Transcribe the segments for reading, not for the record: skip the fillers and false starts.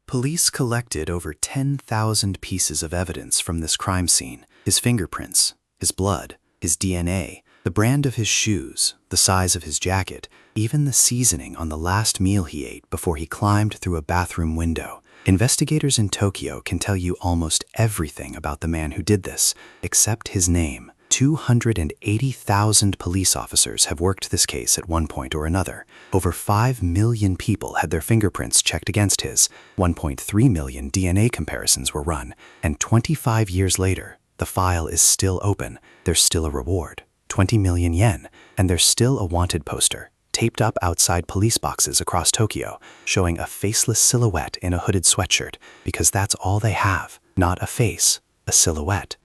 Police collected over 10,000 pieces of evidence from this crime scene: his fingerprints, his blood, his DNA, the brand of his shoes, the size of his jacket, even the seasoning on the last meal he ate before he climbed through a bathroom window. Investigators in Tokyo can tell you almost everything about the man who did this, except his name. 280,000 police officers have worked this case at one point or another. Over 5 million people had their fingerprints checked against his. 1.3 million DNA comparisons were run. And 25 years later, the file is still open. There's still a reward, 20 million yen, and there's still a wanted poster taped up outside police boxes across Tokyo, showing a faceless silhouette in a hooded sweatshirt, because that's all they have. Not a face, a silhouette.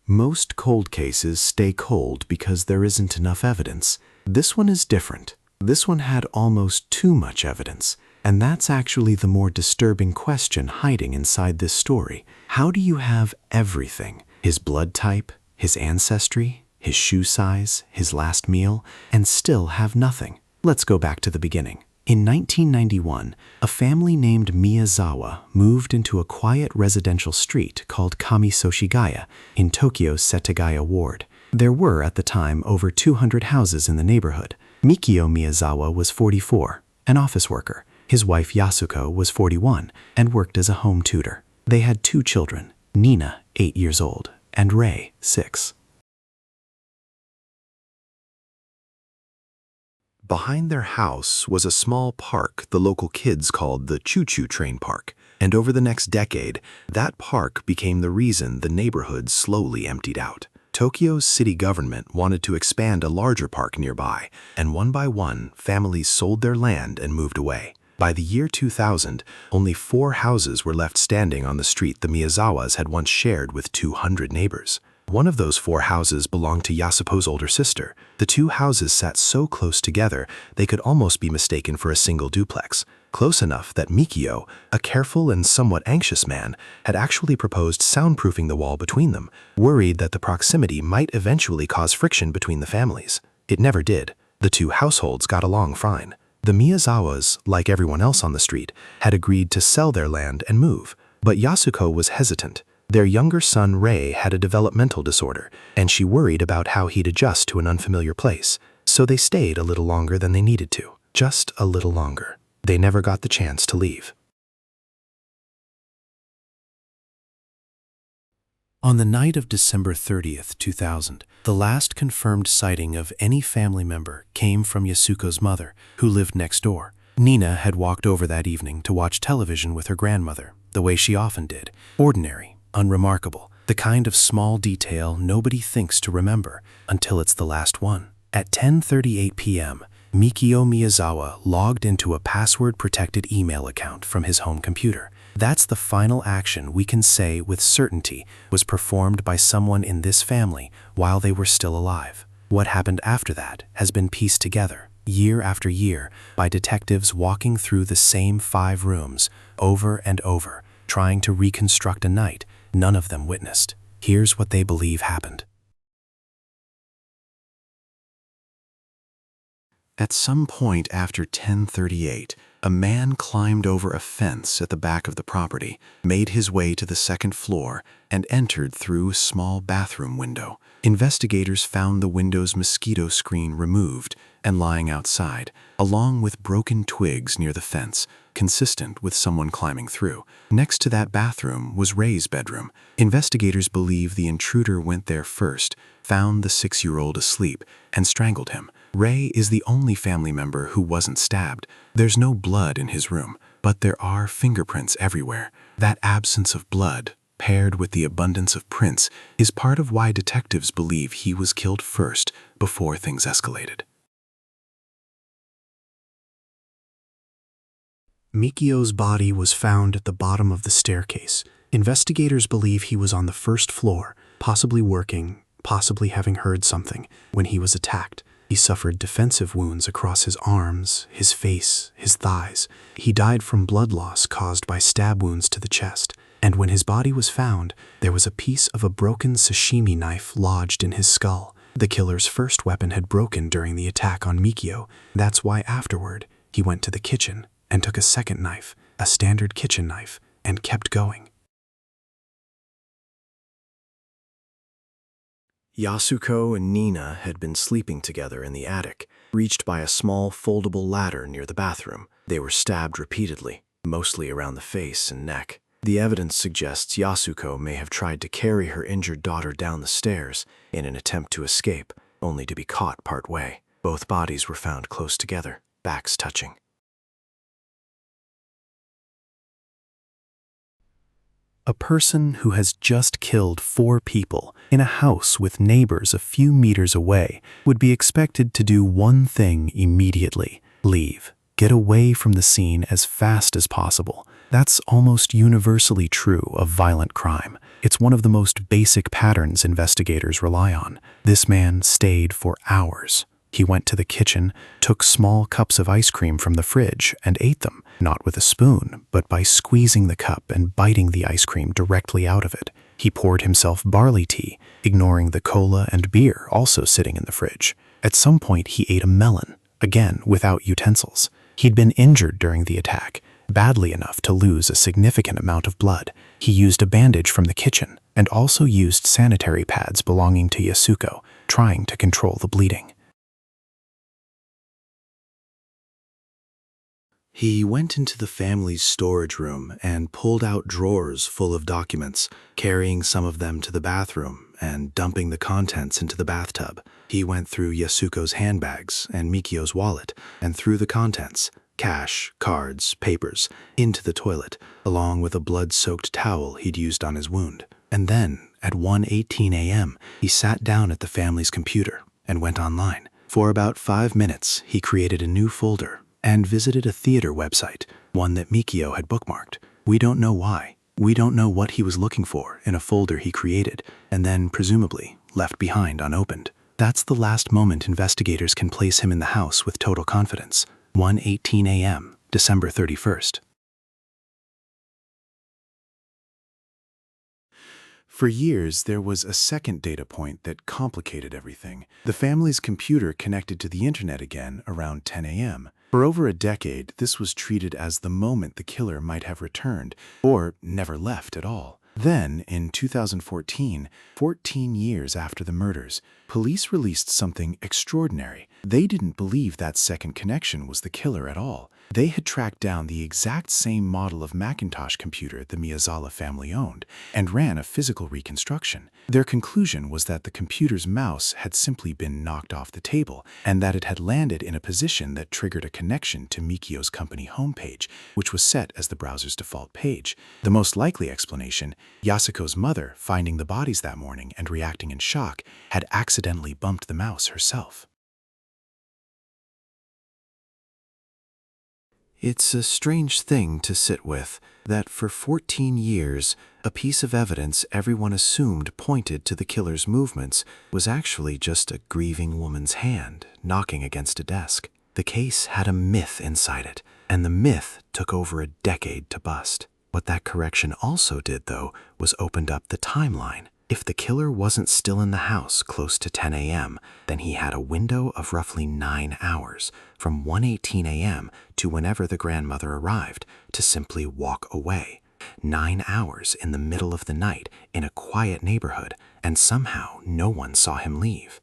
Most cold cases stay cold because there isn't enough evidence. This one is different. This one had almost too much evidence. And that's actually the more disturbing question hiding inside this story. How do you have everything? His blood type, his ancestry, his shoe size, his last meal, and still have nothing? Let's go back to the beginning. In 1991, a family named Miyazawa moved into a quiet residential street called Kamioshiaya in Tokyo's Setagaya ward. There were, at the time, over 200 houses in the neighborhood. Mikio Miyazawa was 44, an office worker. His wife Yasuko was 41 and worked as a home tutor. They had 2 children, Nina, 8 years old, and Rei, 6. Behind their house was a small park the local kids called the Choo-Choo Train Park, and over the next decade, that park became the reason the neighborhood slowly emptied out. Tokyo's city government wanted to expand a larger park nearby, and one by one, families sold their land and moved away. By the year 2000, only 4 houses were left standing on the street the Miyazawas had once shared with 200 neighbors. One of those 4 houses belonged to Yasuko's older sister. The 2 houses sat so close together they could almost be mistaken for a single duplex. Close enough that Mikio, a careful and somewhat anxious man, had actually proposed soundproofing the wall between them, worried that the proximity might eventually cause friction between the families. It never did. The 2 households got along fine. The Miyazawas, like everyone else on the street, had agreed to sell their land and move, but Yasuko was hesitant. Their younger son Rei had a developmental disorder, and she worried about how he'd adjust to an unfamiliar place. So they stayed a little longer than they needed to. Just a little longer. They never got the chance to leave. On the night of December 30th, 2000, the last confirmed sighting of any family member came from Yasuko's mother, who lived next door. Nina had walked over that evening to watch television with her grandmother, the way she often did. Ordinary, unremarkable, the kind of small detail nobody thinks to remember until it's the last one. At 10:38 p.m., Mikio Miyazawa logged into a password-protected email account from his home computer. That's the final action we can say with certainty was performed by someone in this family while they were still alive. What happened after that has been pieced together, year after year, by detectives walking through the same 5 rooms over and over, trying to reconstruct a night none of them witnessed. Here's what they believe happened. At some point after 10:38, a man climbed over a fence at the back of the property, made his way to the 2nd floor, and entered through a small bathroom window. Investigators found the window's mosquito screen removed and lying outside, along with broken twigs near the fence, consistent with someone climbing through. Next to that bathroom was Rei's bedroom. Investigators believe the intruder went there first, found the 6-year-old asleep, and strangled him. Rei is the only family member who wasn't stabbed. There's no blood in his room, but there are fingerprints everywhere. That absence of blood, paired with the abundance of prints, is part of why detectives believe he was killed first before things escalated. Mikio's body was found at the bottom of the staircase. Investigators believe he was on the 1st floor, possibly working, possibly having heard something, when he was attacked. He suffered defensive wounds across his arms, his face, his thighs. He died from blood loss caused by stab wounds to the chest. And when his body was found, there was a piece of a broken sashimi knife lodged in his skull. The killer's first weapon had broken during the attack on Mikio. That's why afterward, He went to the kitchen and took a second knife, a standard kitchen knife, and kept going. Yasuko and Nina had been sleeping together in the attic, reached by a small foldable ladder near the bathroom. They were stabbed repeatedly, mostly around the face and neck. The evidence suggests Yasuko may have tried to carry her injured daughter down the stairs in an attempt to escape, only to be caught partway. Both bodies were found close together, backs touching. A person who has just killed 4 people in a house with neighbors a few meters away would be expected to do one thing immediately: leave. Get away from the scene as fast as possible. That's almost universally true of violent crime. It's one of the most basic patterns investigators rely on. This man stayed for hours. He went to the kitchen, took small cups of ice cream from the fridge, and ate them, not with a spoon, but by squeezing the cup and biting the ice cream directly out of it. He poured himself barley tea, ignoring the cola and beer also sitting in the fridge. At some point, he ate a melon, again without utensils. He'd been injured during the attack, badly enough to lose a significant amount of blood. He used a bandage from the kitchen and also used sanitary pads belonging to Yasuko, trying to control the bleeding. He went into the family's storage room and pulled out drawers full of documents, carrying some of them to the bathroom and dumping the contents into the bathtub. He went through Yasuko's handbags and Mikio's wallet and threw the contents, cash, cards, papers, into the toilet, along with a blood-soaked towel he'd used on his wound. And then, at 1:18 a.m., he sat down at the family's computer and went online. For about 5 minutes, he created a new folder and visited a theater website, one that Mikio had bookmarked. We don't know why. We don't know what he was looking for in a folder he created and then, presumably, left behind unopened. That's the last moment investigators can place him in the house with total confidence. 1:18 a.m., December 31st. For years, there was a second data point that complicated everything. The family's computer connected to the internet again around 10 a.m. For over a decade, this was treated as the moment the killer might have returned, or never left at all. Then, in 2014, 14 years after the murders, police released something extraordinary. They didn't believe that second connection was the killer at all. They had tracked down the exact same model of Macintosh computer the Miyazawa family owned and ran a physical reconstruction. Their conclusion was that the computer's mouse had simply been knocked off the table and that it had landed in a position that triggered a connection to Mikio's company homepage, which was set as the browser's default page. The most likely explanation, Yasuko's mother, finding the bodies that morning and reacting in shock, had accidentally bumped the mouse herself. It's a strange thing to sit with, that for 14 years, a piece of evidence everyone assumed pointed to the killer's movements was actually just a grieving woman's hand knocking against a desk. The case had a myth inside it, and the myth took over a decade to bust. What that correction also did, though, was opened up the timeline. If the killer wasn't still in the house close to 10 a.m., then he had a window of roughly 9 hours, from 1:18 a.m. to whenever the grandmother arrived, to simply walk away. 9 hours in the middle of the night in a quiet neighborhood, and somehow no one saw him leave.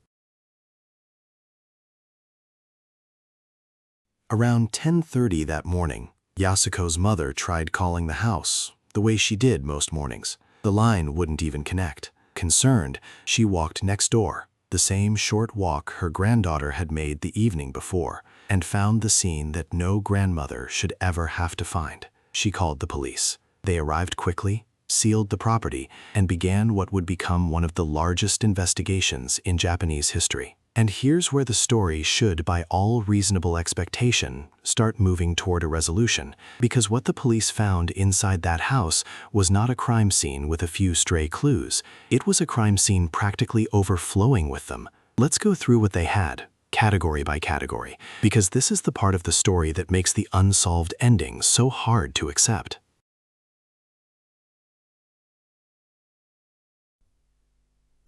Around 10:30 that morning, Yasuko's mother tried calling the house, the way she did most mornings. The line wouldn't even connect. Concerned, she walked next door, the same short walk her granddaughter had made the evening before, and found the scene that no grandmother should ever have to find. She called the police. They arrived quickly, sealed the property, and began what would become one of the largest investigations in Japanese history. And here's where the story should, by all reasonable expectation, start moving toward a resolution, because what the police found inside that house was not a crime scene with a few stray clues. It was a crime scene practically overflowing with them. Let's go through what they had, category by category, because this is the part of the story that makes the unsolved ending so hard to accept.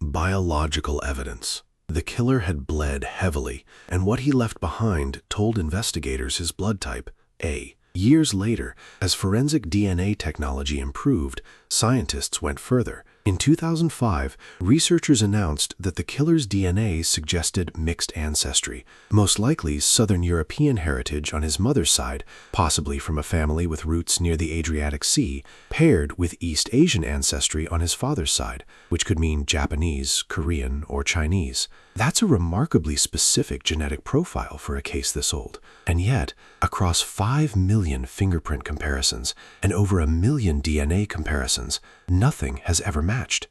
Biological evidence. The killer had bled heavily, and what he left behind told investigators his blood type, A. Years later, as forensic DNA technology improved, scientists went further. In 2005, researchers announced that the killer's DNA suggested mixed ancestry, most likely Southern European heritage on his mother's side, possibly from a family with roots near the Adriatic Sea, paired with East Asian ancestry on his father's side, which could mean Japanese, Korean, or Chinese. That's a remarkably specific genetic profile for a case this old. And yet, across 5 million fingerprint comparisons and over 1 million DNA comparisons, nothing has ever matched.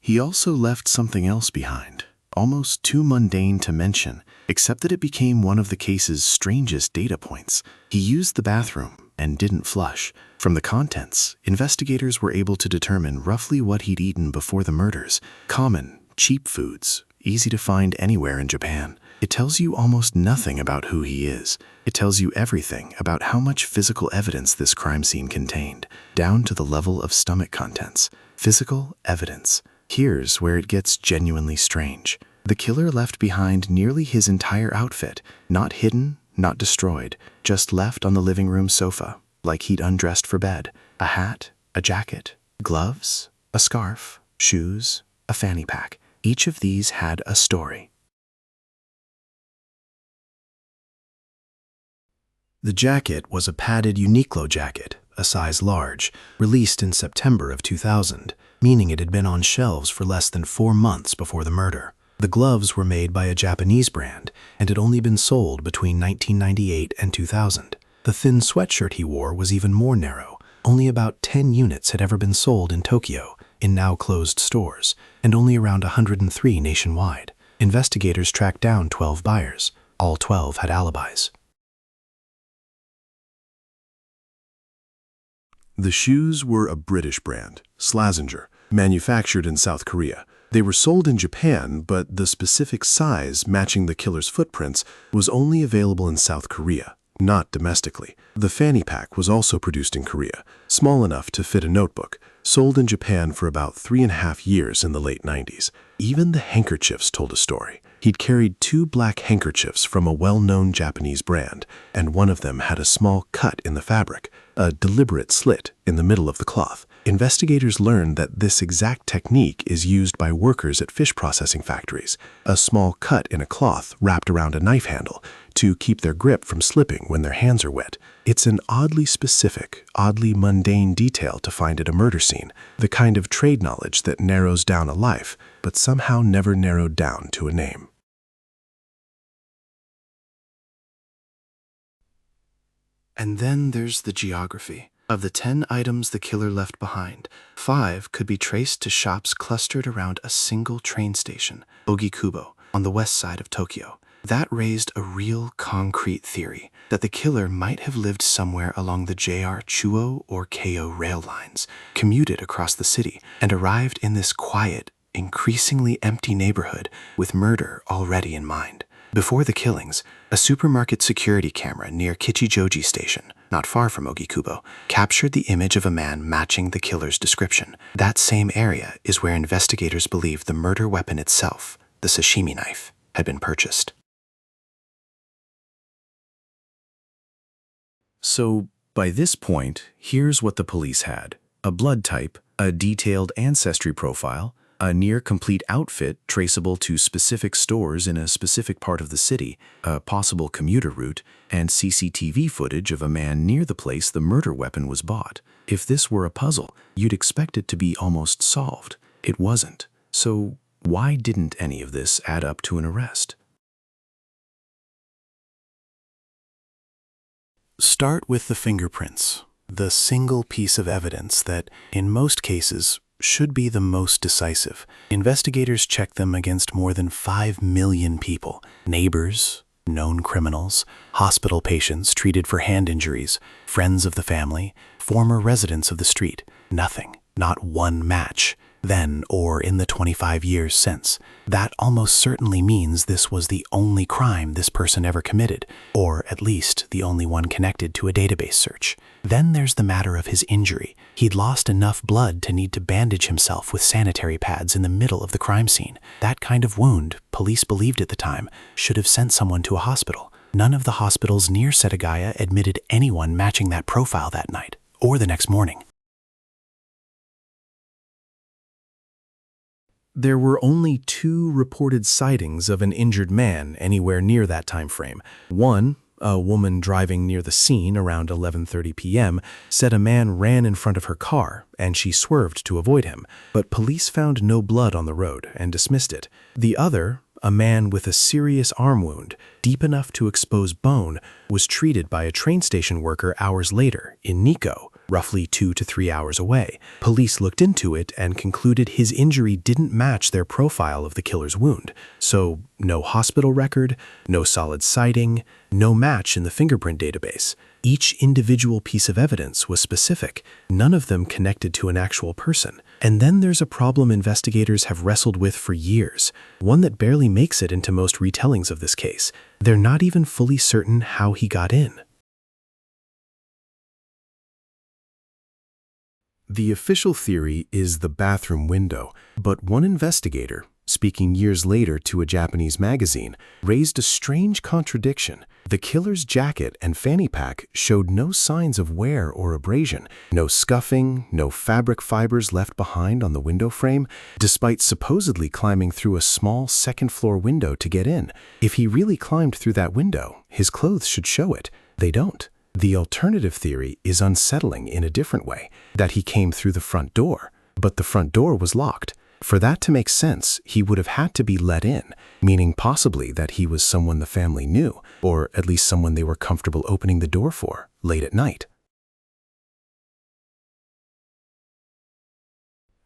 He also left something else behind, almost too mundane to mention, except that it became one of the case's strangest data points. He used the bathroom and didn't flush. From the contents, investigators were able to determine roughly what he'd eaten before the murders. Common, cheap foods, easy to find anywhere in Japan. It tells you almost nothing about who he is. It tells you everything about how much physical evidence this crime scene contained, down to the level of stomach contents. Physical evidence. Here's where it gets genuinely strange. The killer left behind nearly his entire outfit, not hidden, not destroyed, just left on the living room sofa, like he'd undressed for bed. A hat, a jacket, gloves, a scarf, shoes, a fanny pack. Each of these had a story. The jacket was a padded Uniqlo jacket, a size large, released in September of 2000, meaning it had been on shelves for less than 4 months before the murder. The gloves were made by a Japanese brand and had only been sold between 1998 and 2000. The thin sweatshirt he wore was even more narrow. Only about 10 units had ever been sold in Tokyo, in now closed stores, and only around 103 nationwide. Investigators tracked down 12 buyers. All 12 had alibis. The shoes were a British brand, Slazenger, manufactured in South Korea. They were sold in Japan, but the specific size matching the killer's footprints was only available in South Korea, not domestically. The fanny pack was also produced in Korea, small enough to fit a notebook, sold in Japan for about 3.5 years in the late 90s. Even the handkerchiefs told a story. He'd carried 2 black handkerchiefs from a well-known Japanese brand, and one of them had a small cut in the fabric, a deliberate slit in the middle of the cloth. Investigators learned that this exact technique is used by workers at fish processing factories, a small cut in a cloth wrapped around a knife handle to keep their grip from slipping when their hands are wet. It's an oddly specific, oddly mundane detail to find at a murder scene, the kind of trade knowledge that narrows down a life, but somehow never narrowed down to a name. And then there's the geography. Of the 10 items the killer left behind, 5 could be traced to shops clustered around a single train station, Ogikubo, on the west side of Tokyo. That raised a real concrete theory that the killer might have lived somewhere along the JR Chuo or Keio rail lines, commuted across the city, and arrived in this quiet, increasingly empty neighborhood with murder already in mind. Before the killings, a supermarket security camera near Kichijoji Station, not far from Ogikubo, captured the image of a man matching the killer's description. That same area is where investigators believe the murder weapon itself, the sashimi knife, had been purchased. So, by this point, here's what the police had. A blood type, a detailed ancestry profile, a near-complete outfit traceable to specific stores in a specific part of the city, a possible commuter route, and CCTV footage of a man near the place the murder weapon was bought. If this were a puzzle, you'd expect it to be almost solved. It wasn't. So why didn't any of this add up to an arrest? Start with the fingerprints, the single piece of evidence that, in most cases, should be the most decisive. Investigators checked them against more than 5 million people, neighbors, known criminals, hospital patients treated for hand injuries, friends of the family, former residents of the street. Nothing, not one match. then or in the 25 years since. That almost certainly means this was the only crime this person ever committed, or at least the only one connected to a database search. Then there's the matter of his injury. He'd lost enough blood to need to bandage himself with sanitary pads in the middle of the crime scene. That kind of wound, police believed at the time, should have sent someone to a hospital. None of the hospitals near Setagaya admitted anyone matching that profile that night, or the next morning. There were only 2 reported sightings of an injured man anywhere near that time frame. One, a woman driving near the scene around 11:30 p.m., said a man ran in front of her car and she swerved to avoid him, but police found no blood on the road and dismissed it. The other, a man with a serious arm wound, deep enough to expose bone, was treated by a train station worker hours later in Nikko, roughly 2 to 3 hours away. Police looked into it and concluded his injury didn't match their profile of the killer's wound. So, no hospital record, no solid sighting, no match in the fingerprint database. Each individual piece of evidence was specific, none of them connected to an actual person. And then there's a problem investigators have wrestled with for years, one that barely makes it into most retellings of this case. They're not even fully certain how he got in. The official theory is the bathroom window, but one investigator, speaking years later to a Japanese magazine, raised a strange contradiction. The killer's jacket and fanny pack showed no signs of wear or abrasion, no scuffing, no fabric fibers left behind on the window frame, despite supposedly climbing through a small second-floor window to get in. If he really climbed through that window, his clothes should show it. They don't. The alternative theory is unsettling in a different way, that he came through the front door, but the front door was locked. For that to make sense, he would have had to be let in, meaning possibly that he was someone the family knew, or at least someone they were comfortable opening the door for, late at night.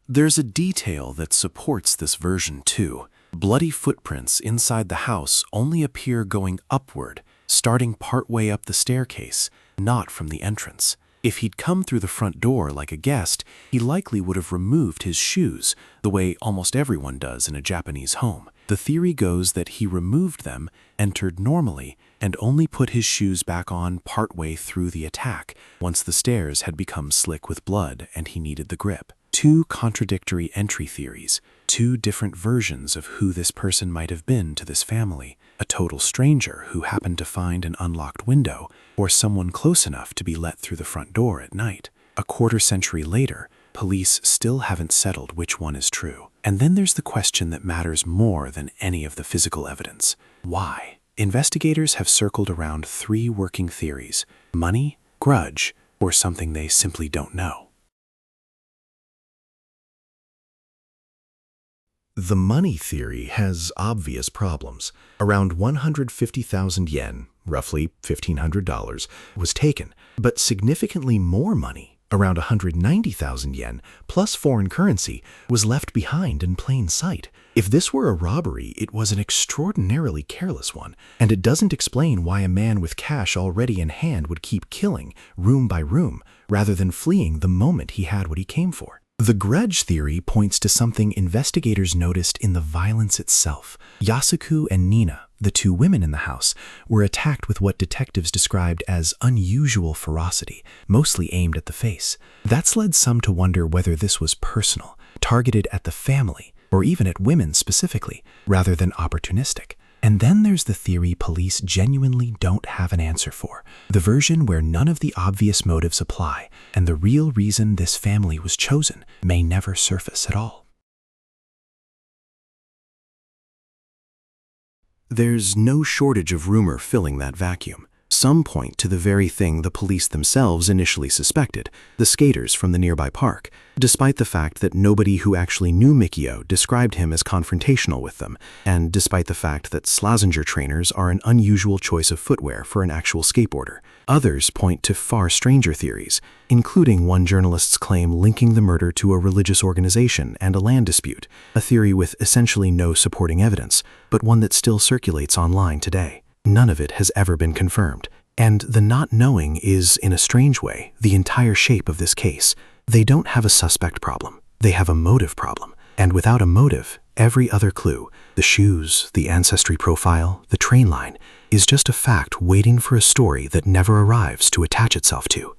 There's a detail that supports this version too. Bloody footprints inside the house only appear going upward, starting partway up the staircase, not from the entrance. If he'd come through the front door like a guest, he likely would have removed his shoes, the way almost everyone does in a Japanese home. The theory goes that he removed them, entered normally, and only put his shoes back on partway through the attack, once the stairs had become slick with blood and he needed the grip. 2 contradictory entry theories, 2 different versions of who this person might have been to this family. A total stranger who happened to find an unlocked window, or someone close enough to be let through the front door at night. A quarter-century later, police still haven't settled which one is true. And then there's the question that matters more than any of the physical evidence. Why? Investigators have circled around 3 working theories: money, grudge, or something they simply don't know. The money theory has obvious problems. Around 150,000 yen, roughly $1,500, was taken, but significantly more money, around 190,000 yen, plus foreign currency, was left behind in plain sight. If this were a robbery, it was an extraordinarily careless one, and it doesn't explain why a man with cash already in hand would keep killing, room by room, rather than fleeing the moment he had what he came for. The grudge theory points to something investigators noticed in the violence itself. Yasuko and Nina, the 2 women in the house, were attacked with what detectives described as unusual ferocity, mostly aimed at the face. That's led some to wonder whether this was personal, targeted at the family, or even at women specifically, rather than opportunistic. And then there's the theory police genuinely don't have an answer for, the version where none of the obvious motives apply, and the real reason this family was chosen may never surface at all. There's no shortage of rumor filling that vacuum. Some point to the very thing the police themselves initially suspected, the skaters from the nearby park, despite the fact that nobody who actually knew Mikio described him as confrontational with them, and despite the fact that Slazenger trainers are an unusual choice of footwear for an actual skateboarder. Others point to far stranger theories, including one journalist's claim linking the murder to a religious organization and a land dispute, a theory with essentially no supporting evidence, but one that still circulates online today. None of it has ever been confirmed, and the not knowing is, in a strange way, the entire shape of this case. They don't have a suspect problem. They have a motive problem. And without a motive, every other clue, the shoes, the ancestry profile, the train line, is just a fact waiting for a story that never arrives to attach itself to.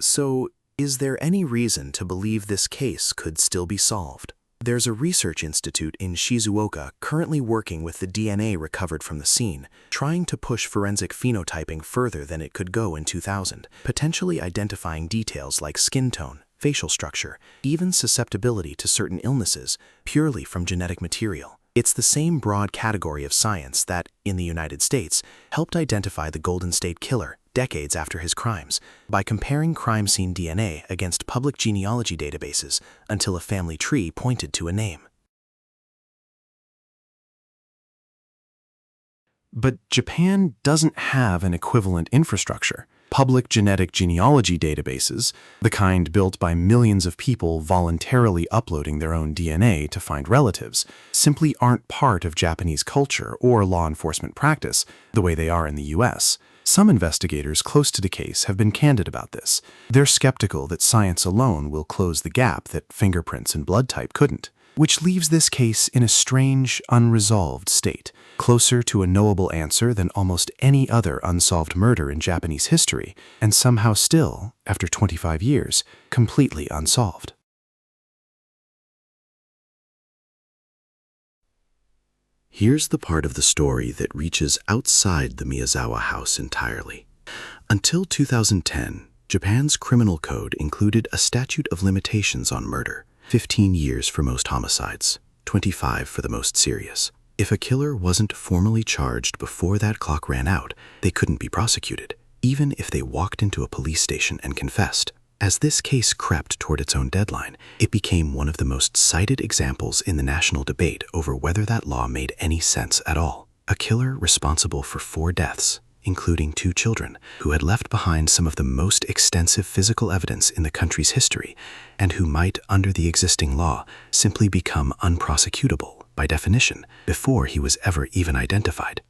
So, is there any reason to believe this case could still be solved? There's a research institute in Shizuoka currently working with the DNA recovered from the scene, trying to push forensic phenotyping further than it could go in 2000, potentially identifying details like skin tone, facial structure, even susceptibility to certain illnesses, purely from genetic material. It's the same broad category of science that, in the United States, helped identify the Golden State Killer decades after his crimes by comparing crime scene DNA against public genealogy databases until a family tree pointed to a name. But Japan doesn't have an equivalent infrastructure. Public genetic genealogy databases, the kind built by millions of people voluntarily uploading their own DNA to find relatives, simply aren't part of Japanese culture or law enforcement practice the way they are in the US. Some investigators close to the case have been candid about this. They're skeptical that science alone will close the gap that fingerprints and blood type couldn't, which leaves this case in a strange, unresolved state, closer to a knowable answer than almost any other unsolved murder in Japanese history, and somehow still, after 25 years, completely unsolved. Here's the part of the story that reaches outside the Miyazawa house entirely. Until 2010, Japan's criminal code included a statute of limitations on murder, 15 years for most homicides, 25 for the most serious. If a killer wasn't formally charged before that clock ran out, they couldn't be prosecuted, even if they walked into a police station and confessed. As this case crept toward its own deadline, it became one of the most cited examples in the national debate over whether that law made any sense at all. A killer responsible for 4 deaths, including 2 children, who had left behind some of the most extensive physical evidence in the country's history, and who might, under the existing law, simply become unprosecutable, by definition, before he was ever even identified.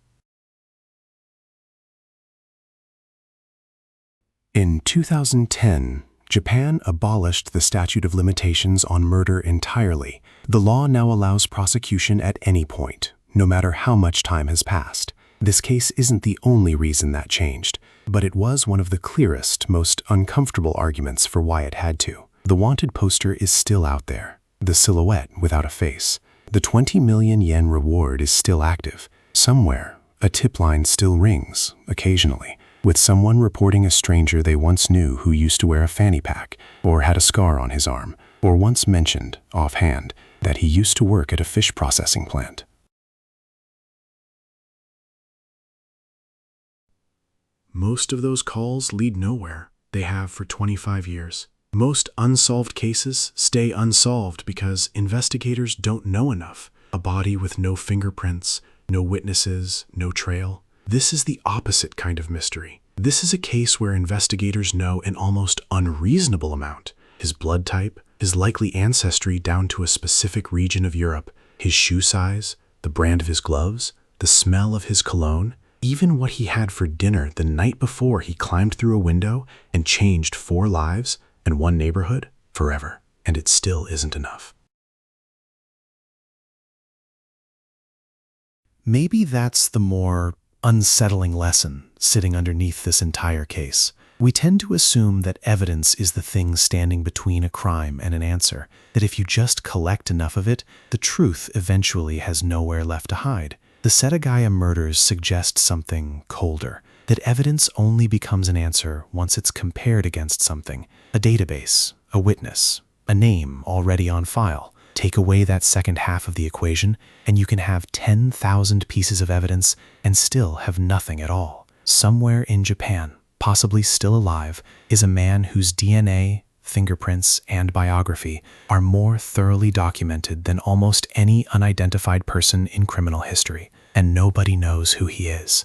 In 2010, Japan abolished the statute of limitations on murder entirely. The law now allows prosecution at any point, no matter how much time has passed. This case isn't the only reason that changed, but it was one of the clearest, most uncomfortable arguments for why it had to. The wanted poster is still out there, the silhouette without a face. The 20 million yen reward is still active. Somewhere, a tip line still rings, occasionally, with someone reporting a stranger they once knew who used to wear a fanny pack, or had a scar on his arm, or once mentioned, offhand, that he used to work at a fish processing plant. Most of those calls lead nowhere. They have for 25 years. Most unsolved cases stay unsolved because investigators don't know enough. A body with no fingerprints, no witnesses, no trail. This is the opposite kind of mystery. This is a case where investigators know an almost unreasonable amount. His blood type, his likely ancestry down to a specific region of Europe, his shoe size, the brand of his gloves, the smell of his cologne, even what he had for dinner the night before he climbed through a window and changed 4 lives and 1 neighborhood forever. And it still isn't enough. Maybe that's the more unsettling lesson sitting underneath this entire case. We tend to assume that evidence is the thing standing between a crime and an answer, that if you just collect enough of it, the truth eventually has nowhere left to hide. The Setagaya murders suggest something colder, that evidence only becomes an answer once it's compared against something, a database, a witness, a name already on file. Take away that second half of the equation, and you can have 10,000 pieces of evidence and still have nothing at all. Somewhere in Japan, possibly still alive, is a man whose DNA, fingerprints, and biography are more thoroughly documented than almost any unidentified person in criminal history, and nobody knows who he is.